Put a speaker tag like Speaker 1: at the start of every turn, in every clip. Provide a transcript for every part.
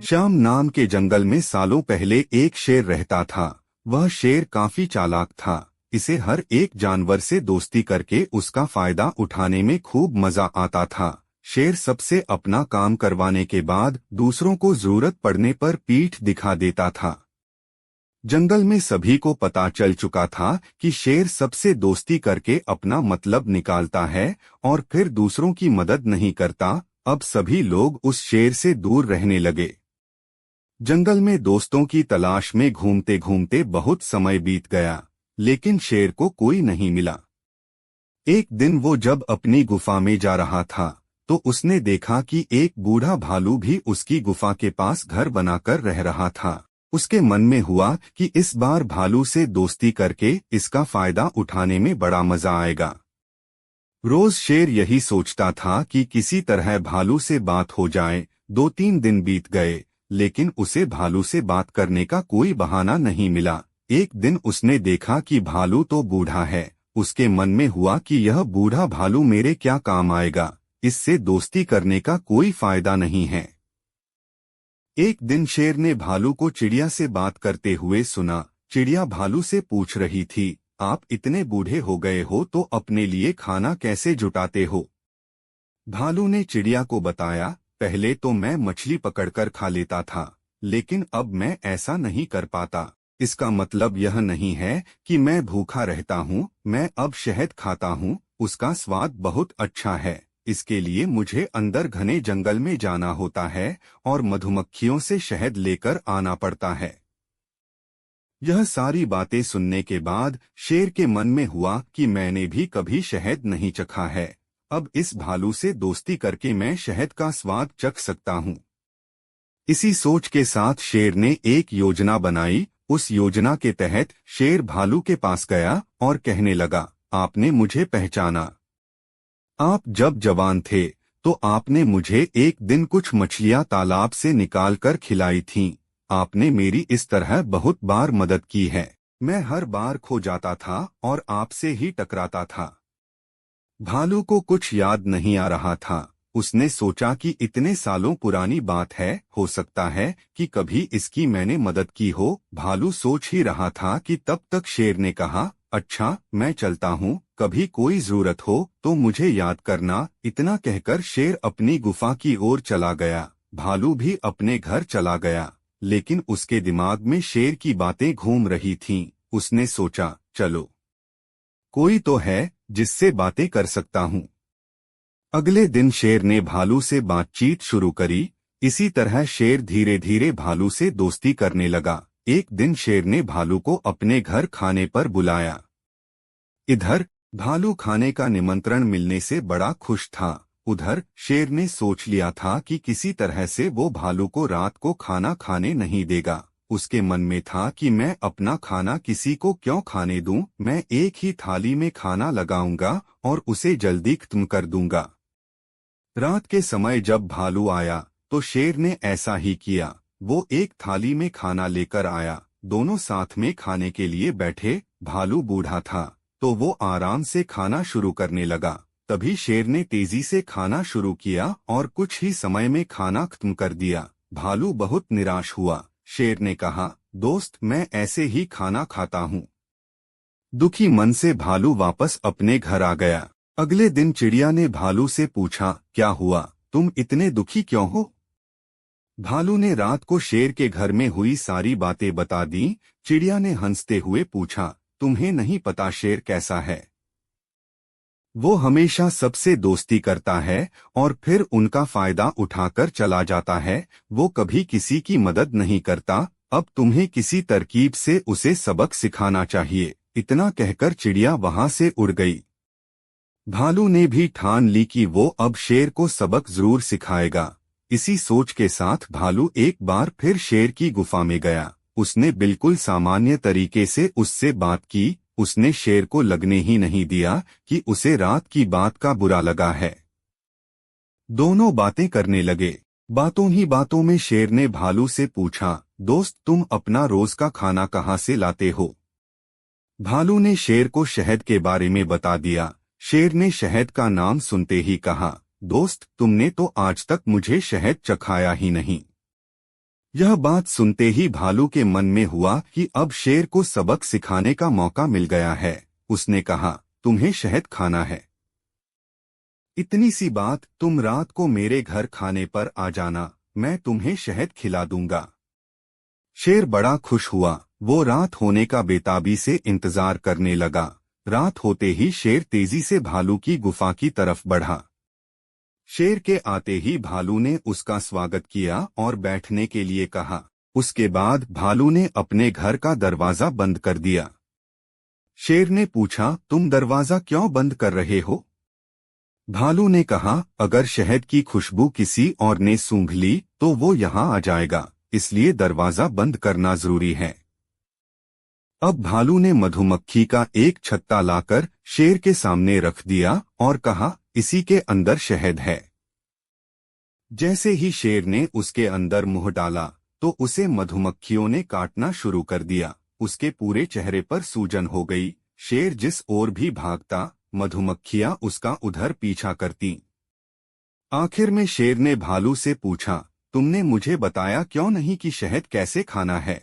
Speaker 1: श्याम नाम के जंगल में सालों पहले एक शेर रहता था। वह शेर काफी चालाक था। इसे हर एक जानवर से दोस्ती करके उसका फायदा उठाने में खूब मजा आता था। शेर सबसे अपना काम करवाने के बाद दूसरों को जरूरत पड़ने पर पीठ दिखा देता था। जंगल में सभी को पता चल चुका था कि शेर सबसे दोस्ती करके अपना मतलब निकालता है और फिर दूसरों की मदद नहीं करता। अब सभी लोग उस शेर से दूर रहने लगे। जंगल में दोस्तों की तलाश में घूमते घूमते बहुत समय बीत गया, लेकिन शेर को कोई नहीं मिला। एक दिन वो जब अपनी गुफा में जा रहा था तो उसने देखा कि एक बूढ़ा भालू भी उसकी गुफा के पास घर बनाकर रह रहा था। उसके मन में हुआ कि इस बार भालू से दोस्ती करके इसका फायदा उठाने में बड़ा मजा आएगा। रोज शेर यही सोचता था कि किसी तरह भालू से बात हो जाए। 2-3 दिन बीत गए, लेकिन उसे भालू से बात करने का कोई बहाना नहीं मिला। एक दिन उसने देखा कि भालू तो बूढ़ा है। उसके मन में हुआ कि यह बूढ़ा भालू मेरे क्या काम आएगा, इससे दोस्ती करने का कोई फायदा नहीं है। एक दिन शेर ने भालू को चिड़िया से बात करते हुए सुना। चिड़िया भालू से पूछ रही थी, आप इतने बूढ़े हो गए हो तो अपने लिए खाना कैसे जुटाते हो? भालू ने चिड़िया को बताया, पहले तो मैं मछली पकड़कर खा लेता था, लेकिन अब मैं ऐसा नहीं कर पाता। इसका मतलब यह नहीं है कि मैं भूखा रहता हूँ। मैं अब शहद खाता हूँ, उसका स्वाद बहुत अच्छा है। इसके लिए मुझे अंदर घने जंगल में जाना होता है और मधुमक्खियों से शहद लेकर आना पड़ता है। यह सारी बातें सुनने के बाद शेर के मन में हुआ कि मैंने भी कभी शहद नहीं चखा है। अब इस भालू से दोस्ती करके मैं शहद का स्वाद चख सकता हूँ। इसी सोच के साथ शेर ने एक योजना बनाई। उस योजना के तहत शेर भालू के पास गया और कहने लगा, आपने मुझे पहचाना। आप जब जवान थे तो आपने मुझे एक दिन कुछ मछलियां तालाब से निकालकर खिलाई थीं। आपने मेरी इस तरह बहुत बार मदद की है। मैं हर बार खो जाता था और आपसे ही टकराता था। भालू को कुछ याद नहीं आ रहा था। उसने सोचा कि इतने सालों पुरानी बात है, हो सकता है कि कभी इसकी मैंने मदद की हो। भालू सोच ही रहा था कि तब तक शेर ने कहा, अच्छा मैं चलता हूँ, कभी कोई जरूरत हो तो मुझे याद करना। इतना कहकर शेर अपनी गुफा की ओर चला गया। भालू भी अपने घर चला गया, लेकिन उसके दिमाग में शेर की बातें घूम रही थीं। उसने सोचा, चलो कोई तो है जिससे बातें कर सकता हूँ। अगले दिन शेर ने भालू से बातचीत शुरू करी। इसी तरह शेर धीरे धीरे भालू से दोस्ती करने लगा। एक दिन शेर ने भालू को अपने घर खाने पर बुलाया। इधर भालू खाने का निमंत्रण मिलने से बड़ा खुश था। उधर शेर ने सोच लिया था कि किसी तरह से वो भालू को रात को खाना खाने नहीं देगा। उसके मन में था कि मैं अपना खाना किसी को क्यों खाने दूं, मैं एक ही थाली में खाना लगाऊंगा और उसे जल्दी खत्म कर दूंगा। रात के समय जब भालू आया तो शेर ने ऐसा ही किया। वो एक थाली में खाना लेकर आया। दोनों साथ में खाने के लिए बैठे। भालू बूढ़ा था तो वो आराम से खाना शुरू करने लगा। तभी शेर ने तेजी से खाना शुरू किया और कुछ ही समय में खाना खत्म कर दिया। भालू बहुत निराश हुआ। शेर ने कहा, दोस्त मैं ऐसे ही खाना खाता हूँ। दुखी मन से भालू वापस अपने घर आ गया। अगले दिन चिड़िया ने भालू से पूछा, क्या हुआ, तुम इतने दुखी क्यों हो? भालू ने रात को शेर के घर में हुई सारी बातें बता दी। चिड़िया ने हंसते हुए पूछा, तुम्हें नहीं पता शेर कैसा है? वो हमेशा सबसे दोस्ती करता है और फिर उनका फायदा उठाकर चला जाता है। वो कभी किसी की मदद नहीं करता। अब तुम्हें किसी तरकीब से उसे सबक सिखाना चाहिए। इतना कहकर चिड़िया वहां से उड़ गई। भालू ने भी ठान ली कि वो अब शेर को सबक जरूर सिखाएगा। इसी सोच के साथ भालू एक बार फिर शेर की गुफा में गया। उसने बिल्कुल सामान्य तरीके से उससे बात की। उसने शेर को लगने ही नहीं दिया कि उसे रात की बात का बुरा लगा है। दोनों बातें करने लगे। बातों ही बातों में शेर ने भालू से पूछा, दोस्त तुम अपना रोज का खाना कहाँ से लाते हो? भालू ने शेर को शहद के बारे में बता दिया। शेर ने शहद का नाम सुनते ही कहा, दोस्त तुमने तो आज तक मुझे शहद चखाया ही नहीं। यह बात सुनते ही भालू के मन में हुआ कि अब शेर को सबक सिखाने का मौका मिल गया है। उसने कहा, तुम्हें शहद खाना है? इतनी सी बात, तुम रात को मेरे घर खाने पर आ जाना, मैं तुम्हें शहद खिला दूंगा। शेर बड़ा खुश हुआ। वो रात होने का बेताबी से इंतजार करने लगा। रात होते ही शेर तेजी से भालू की गुफा की तरफ बढ़ा। शेर के आते ही भालू ने उसका स्वागत किया और बैठने के लिए कहा। उसके बाद भालू ने अपने घर का दरवाजा बंद कर दिया। शेर ने पूछा, तुम दरवाजा क्यों बंद कर रहे हो? भालू ने कहा, अगर शहद की खुशबू किसी और ने सूंघ ली तो वो यहाँ आ जाएगा, इसलिए दरवाजा बंद करना जरूरी है। अब भालू ने मधुमक्खी का एक छत्ता लाकर शेर के सामने रख दिया और कहा, इसी के अंदर शहद है। जैसे ही शेर ने उसके अंदर मुंह डाला तो उसे मधुमक्खियों ने काटना शुरू कर दिया। उसके पूरे चेहरे पर सूजन हो गई। शेर जिस ओर भी भागता, मधुमक्खियां उसका उधर पीछा करती। आखिर में शेर ने भालू से पूछा, तुमने मुझे बताया क्यों नहीं कि शहद कैसे खाना है?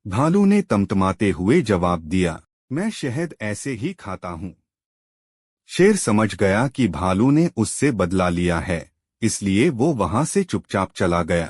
Speaker 1: भालू ने तमतमाते हुए जवाब दिया, मैं शहद ऐसे ही खाता हूँ। शेर समझ गया कि भालू ने उससे बदला लिया है, इसलिए वो वहां से चुपचाप चला गया।